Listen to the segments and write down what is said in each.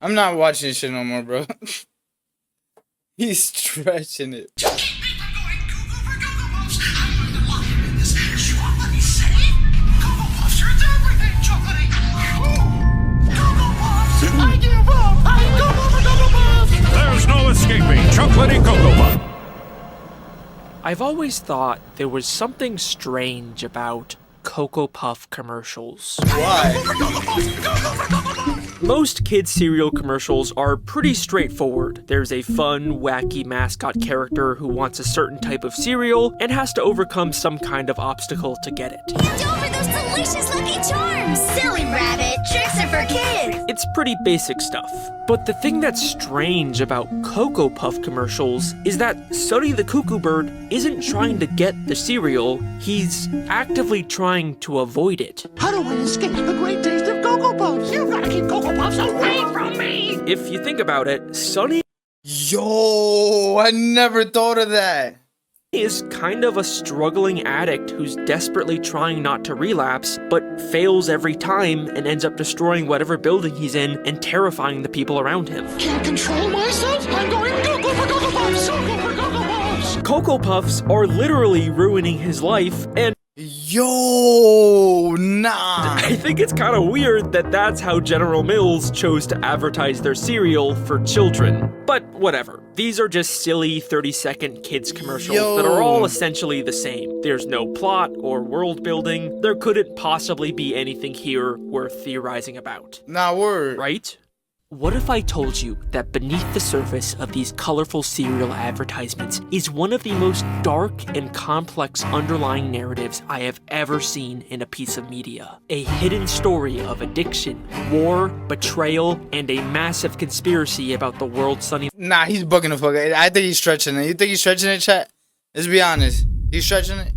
I'm not watching this shit no more, bro. He's stretching it. There's no escaping chocolatey Cocoa Puff. I've always thought there was something strange about Cocoa Puff commercials. Why? Most kids' cereal commercials are pretty straightforward. There's a fun, wacky mascot character who wants a certain type of cereal and has to overcome some kind of obstacle to get it. Hand over those delicious Lucky Charms! Silly rabbit, tricks are for kids! It's pretty basic stuff. But the thing that's strange about Cocoa Puff commercials is that Sonny the Cuckoo Bird isn't trying to get the cereal, he's actively trying to avoid it. How do I escape the great taste of Cocoa Puffs? You've got to keep Cocoa Puffs away from me! If you think about it, Sonny Yo, I never thought of that. is kind of a struggling addict who's desperately trying not to relapse, but fails every time and ends up destroying whatever building he's in and terrifying the people around him. Can't control myself? I'm going Cocoa for Cocoa Puffs! Cocoa for Cocoa Puffs! Cocoa Puffs are literally ruining his life, and Yo, nah. I think it's kind of weird that that's how General Mills chose to advertise their cereal for children. But whatever. These are just silly 30-second kids commercials that are all essentially the same. There's no plot or world building. There couldn't possibly be anything here worth theorizing about. Nah, word. Right? What if I told you that beneath the surface of these colorful cereal advertisements is one of the most dark and complex underlying narratives I have ever seen in a piece of media? A hidden story of addiction, war, betrayal, and a massive conspiracy about the world Sonny Nah, he's bugging the fuck out. I think he's stretching it. You think he's stretching it, chat? Let's be honest. He's stretching it?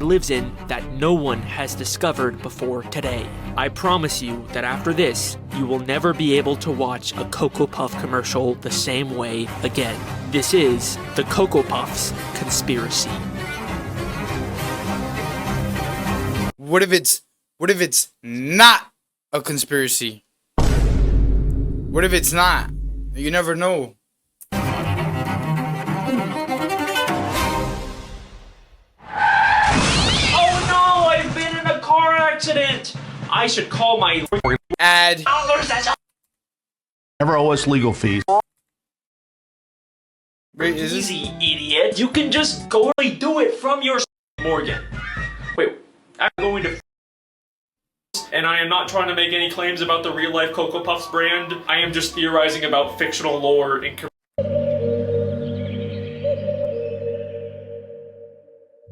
lives in that no one has discovered before today. I promise you that after this, you will never be able to watch a Cocoa Puff commercial the same way again. This is the Cocoa Puffs Conspiracy. What if it's not a conspiracy? What if it's not? You never know. Accident. I should call my Ad. Never owe us legal fees. Wait, is this? Easy, idiot. You can just go and do it from your Morgan. Wait, I'm going to and I am not trying to make any claims about the real life Cocoa Puffs brand. I am just theorizing about fictional lore and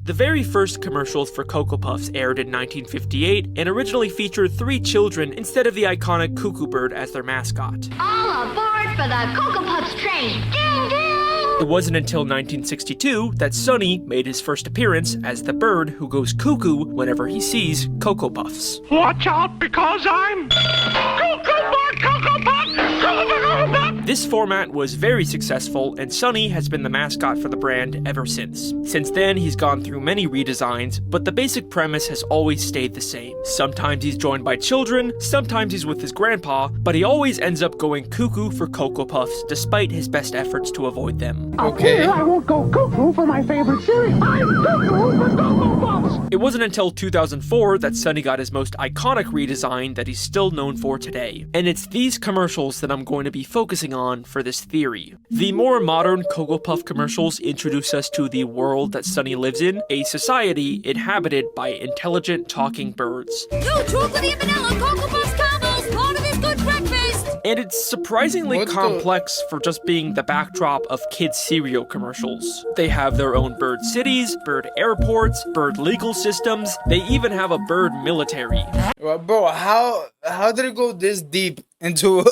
The very first commercials for Cocoa Puffs aired in 1958 and originally featured 3 children instead of the iconic cuckoo bird as their mascot. All aboard for the Cocoa Puffs train! Ding ding! It wasn't until 1962 that Sonny made his first appearance as the bird who goes cuckoo whenever he sees Cocoa Puffs. Watch out, because I'm Cocoa Puff, Cocoa Puff, Cocoa Puff! This format was very successful, and Sonny has been the mascot for the brand ever since. Since then, he's gone through many redesigns, but the basic premise has always stayed the same. Sometimes he's joined by children, sometimes he's with his grandpa, but he always ends up going cuckoo for Cocoa Puffs despite his best efforts to avoid them. Okay. I won't go cuckoo for my favorite cereal. I'm cuckoo for Cocoa Puffs! It wasn't until 2004 that Sonny got his most iconic redesign that he's still known for today. And it's these commercials that I'm going to be focusing on for this theory. The more modern Cocoa Puff commercials introduce us to the world that Sonny lives in, a society inhabited by intelligent talking birds. No chocolatey and vanilla Cocoa Puffs combos, part of this good breakfast! And it's surprisingly What's complex for just being the backdrop of kids' cereal commercials. They have their own bird cities, bird airports, bird legal systems, they even have a bird military. Well, bro, how did it go this deep into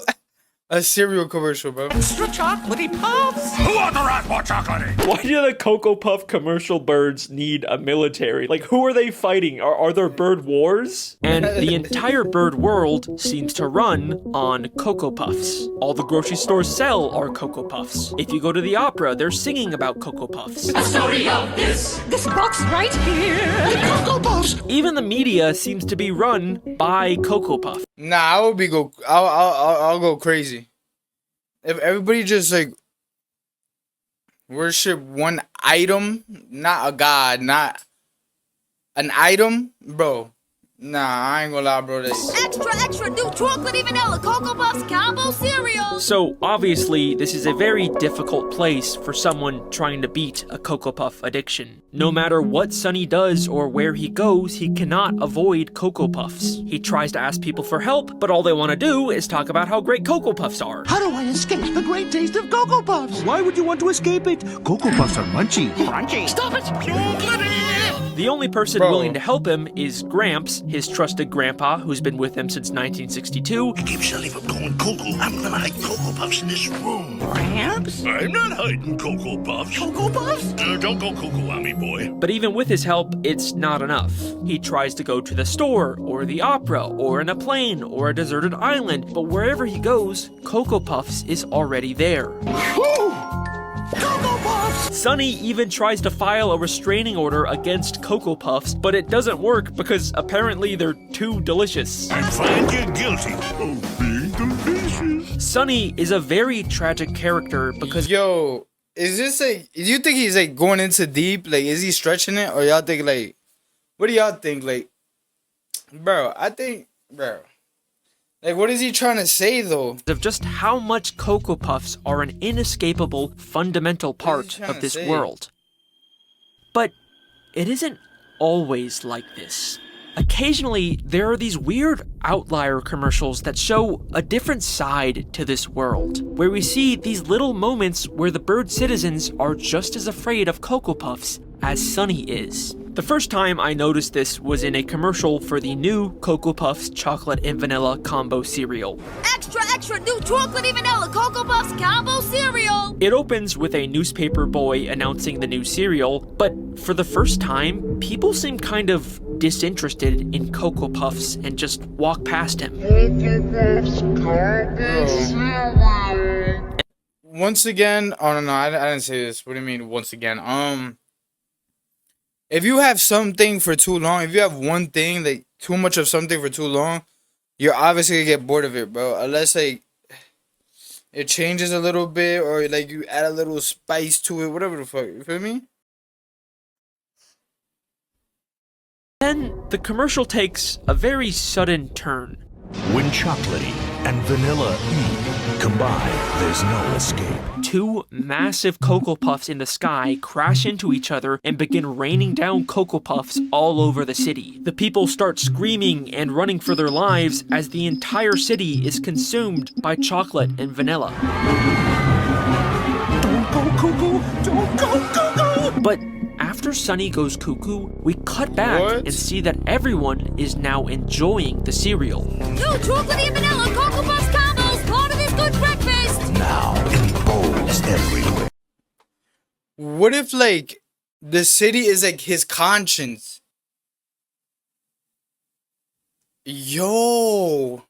a cereal commercial, bro? Extra chocolatey puffs! Who authorized more chocolatey? Why do the Cocoa Puff commercial birds need a military? Like, who are they fighting? Are there bird wars? And the entire bird world seems to run on Cocoa Puffs. All the grocery stores sell are Cocoa Puffs. If you go to the opera, they're singing about Cocoa Puffs. A story of this box right here. The Cocoa Puffs! Even the media seems to be run by Cocoa Puff. Nah, I'll go crazy. if everybody just like worship one item, not a god, not an item, bro. Nah, I ain't gonna lie, bro. Extra, new chocolatey vanilla Cocoa Puffs combo cereal. So, obviously, this is a very difficult place for someone trying to beat a Cocoa Puff addiction. No matter what Sunny does or where he goes, he cannot avoid Cocoa Puffs. He tries to ask people for help, but all they want to do is talk about how great Cocoa Puffs are. How do I escape the great taste of Cocoa Puffs? Why would you want to escape it? Cocoa Puffs are munchy. Crunchy. Stop it. The only person Bro. willing to help him is Gramps, his trusted grandpa, who's been with him since 1962. Keep Shelly from going cuckoo. I'm gonna hide Cocoa Puffs in this room. Gramps? I'm not hiding Cocoa Puffs. Cocoa Puffs? Don't go cuckoo on me, boy. But even with his help, it's not enough. He tries to go to the store, or the opera, or in a plane, or a deserted island, but wherever he goes, Cocoa Puffs is already there. Cocoa Puffs! Sunny even tries to file a restraining order against Cocoa Puffs, but it doesn't work because apparently they're too delicious. I find you guilty of being delicious. Sunny is a very tragic character because Yo, is this like? Do you think he's like going into deep? Like, is he stretching it, or y'all think like? What do y'all think? Like, bro, I think, bro. Like, what is he trying to say though? of just how much Cocoa Puffs are an inescapable, fundamental part trying of to this say? world. But it isn't always like this. Occasionally, there are these weird outlier commercials that show a different side to this world, where we see these little moments where the bird citizens are just as afraid of Cocoa Puffs as Sunny is. The first time I noticed this was in a commercial for the new Cocoa Puffs chocolate and vanilla combo cereal. Extra, new chocolatey vanilla Cocoa Puffs combo cereal. It opens with a newspaper boy announcing the new cereal, but for the first time, people seem kind of disinterested in Cocoa Puffs and just walk past him. Once again, oh no, I didn't say this. What do you mean once again? If you have something for too long, if you have one thing, like too much of something for too long, you're obviously gonna get bored of it, bro. Unless like it changes a little bit, or like you add a little spice to it, whatever the fuck. You feel me? Then the commercial takes a very sudden turn. When chocolatey and vanilla combine, there's no escape. Two massive Cocoa Puffs in the sky crash into each other and begin raining down Cocoa Puffs all over the city. The people start screaming and running for their lives as the entire city is consumed by chocolate and vanilla. Don't go cuckoo! Don't go cuckoo! But after Sunny goes cuckoo, we cut back What? and see that everyone is now enjoying the cereal. New chocolatey vanilla Cocoa Puffs combos, part of this good breakfast. Now in bowls everywhere. What if like the city is like his conscience? Yo.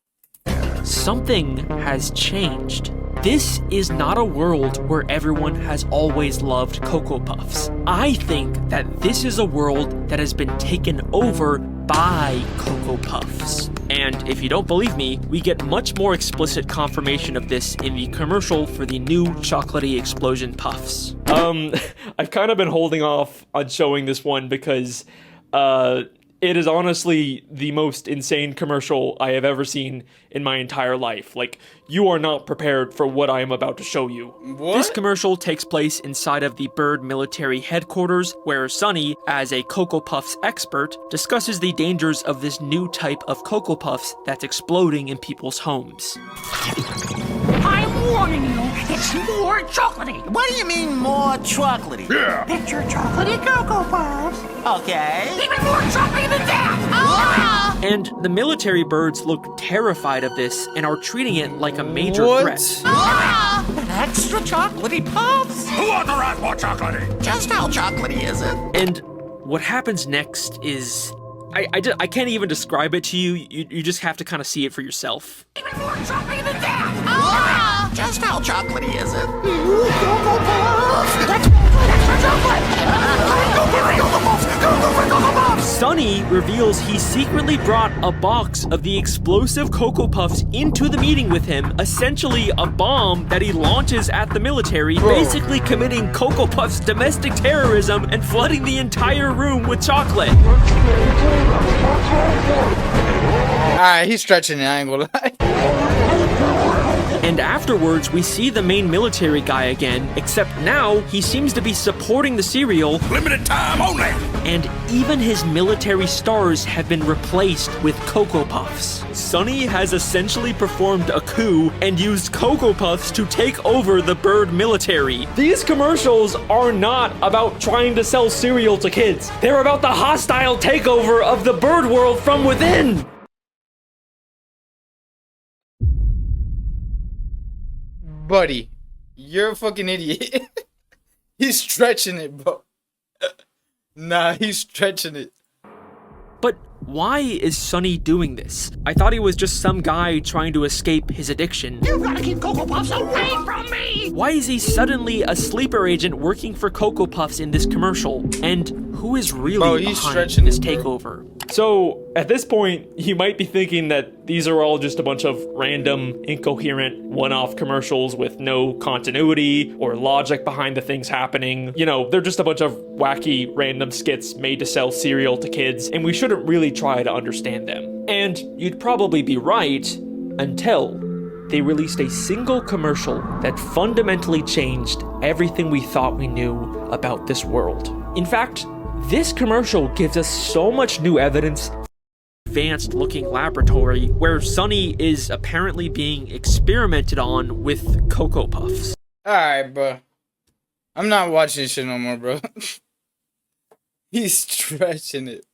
Something has changed. This is not a world where everyone has always loved Cocoa Puffs. I think that this is a world that has been taken over by Cocoa Puffs. And if you don't believe me, we get much more explicit confirmation of this in the commercial for the new chocolatey explosion puffs. I've kind of been holding off on showing this one because, it is honestly the most insane commercial I have ever seen in my entire life. Like, you are not prepared for what I am about to show you. What? This commercial takes place inside of the Bird military headquarters, where Sunny, as a Cocoa Puffs expert, discusses the dangers of this new type of Cocoa Puffs that's exploding in people's homes. I'm warning you, it's more chocolatey. What do you mean more chocolatey? Yeah. Picture chocolatey Cocoa Puffs. Okay. Even more chocolatey than that. And the military birds look terrified of this and are treating it like a major What? threat. An extra chocolatey puffs? Who authorized more chocolatey? Just how chocolatey is it? And what happens next is... I can't even describe it to you. You just have to kind of see it for yourself. Even more chocolatey than that. Just how chocolatey is it? Cocoa Puffs. That's extra chocolate. Go for Cocoa Puffs. Go for Cocoa Puffs. Sonny reveals he secretly brought a box of the explosive Cocoa Puffs into the meeting with him, essentially a bomb that he launches at the military, basically committing Cocoa Puffs domestic terrorism and flooding the entire room with chocolate. Alright, he's stretching it, I ain't gonna lie. And afterwards, we see the main military guy again, except now he seems to be supporting the cereal. Limited time only. And even his military stars have been replaced with Cocoa Puffs. Sonny has essentially performed a coup and used Cocoa Puffs to take over the bird military. These commercials are not about trying to sell cereal to kids. They're about the hostile takeover of the bird world from within. Buddy, you're a fucking idiot. He's stretching it, bro. Nah, he's stretching it. But why is Sonny doing this? I thought he was just some guy trying to escape his addiction. You gotta keep Cocoa Puffs away from me! Why is he suddenly a sleeper agent working for Cocoa Puffs in this commercial? And who is really behind this takeover? So, at this point, you might be thinking that these are all just a bunch of random, incoherent, one-off commercials with no continuity or logic behind the things happening. You know, they're just a bunch of wacky, random skits made to sell cereal to kids, and we shouldn't really try to understand them. And you'd probably be right until they released a single commercial that fundamentally changed everything we thought we knew about this world. In fact, this commercial gives us so much new evidence. Advanced looking laboratory where Sonny is apparently being experimented on with Cocoa Puffs. Alright, bro. I'm not watching this shit no more, bro. He's stretching it.